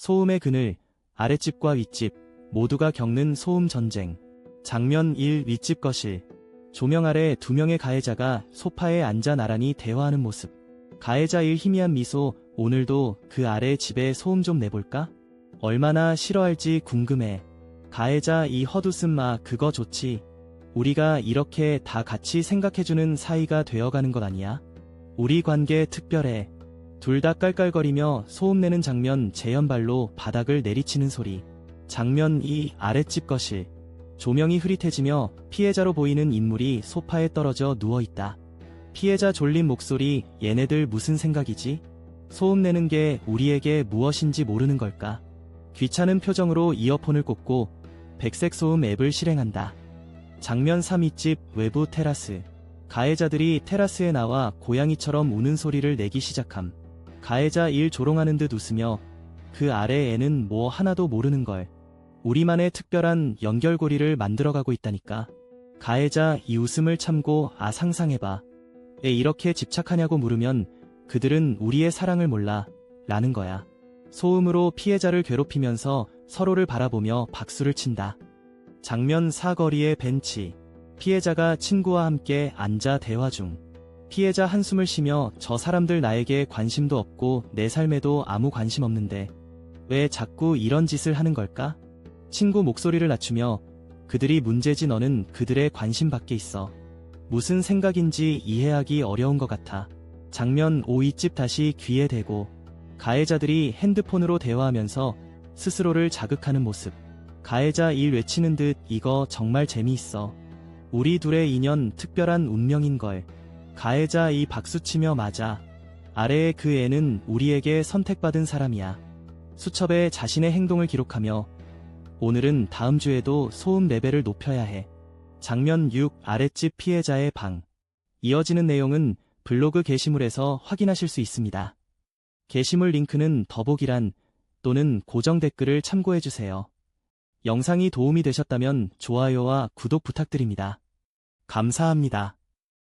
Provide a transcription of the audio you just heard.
소음의 그늘, 아랫집과 윗집, 모두가 겪는 소음 전쟁. 장면 1. 윗집 거실. 조명 아래 두 명의 가해자가 소파에 앉아 나란히 대화하는 모습. 가해자 1 희미한 미소, 오늘도 그 아래 집에 소음 좀 내볼까? 얼마나 싫어할지 궁금해. 가해자 2 헛웃음 마 그거 좋지. 우리가 이렇게 다 같이 생각해주는 사이가 되어가는 것 아니야? 우리 관계 특별해. 둘 다 깔깔거리며 소음내는 장면 재현발로 바닥을 내리치는 소리. 장면 2 아랫집 거실. 조명이 흐릿해지며 피해자로 보이는 인물이 소파에 떨어져 누워있다. 피해자 졸린 목소리 얘네들 무슨 생각이지? 소음내는 게 우리에게 무엇인지 모르는 걸까? 귀찮은 표정으로 이어폰을 꽂고 백색 소음 앱을 실행한다. 장면 3 윗집 외부 테라스. 가해자들이 테라스에 나와 고양이처럼 우는 소리를 내기 시작함. 가해자 1 조롱하는 듯 웃으며 그 아래 애는 뭐 하나도 모르는걸. 우리만의 특별한 연결고리를 만들어가고 있다니까. 가해자 이 웃음을 참고 상상해봐. 왜 이렇게 집착하냐고 물으면 그들은 우리의 사랑을 몰라 라는 거야. 소음으로 피해자를 괴롭히면서 서로를 바라보며 박수를 친다. 장면 4 거리의 벤치. 피해자가 친구와 함께 앉아 대화 중. 피해자 한숨을 쉬며 저 사람들 나에게 관심도 없고 내 삶에도 아무 관심 없는데 왜 자꾸 이런 짓을 하는 걸까? 친구 목소리를 낮추며 그들이 문제지 너는 그들의 관심 밖에 있어. 무슨 생각인지 이해하기 어려운 것 같아. 장면 5 윗집 다시 귀에 대고. 가해자들이 핸드폰으로 대화하면서 스스로를 자극하는 모습. 가해자 1 외치는 듯 이거 정말 재미있어. 우리 둘의 인연 특별한 운명인걸. 가해자 2 박수치며 맞아. 아래의 그 애는 우리에게 선택받은 사람이야. 수첩에 자신의 행동을 기록하며 오늘은 다음 주에도 소음 레벨을 높여야 해. 장면 6 아랫집 피해자의 방. 이어지는 내용은 블로그 게시물에서 확인하실 수 있습니다. 게시물 링크는 더보기란 또는 고정 댓글을 참고해주세요. 영상이 도움이 되셨다면 좋아요와 구독 부탁드립니다. 감사합니다.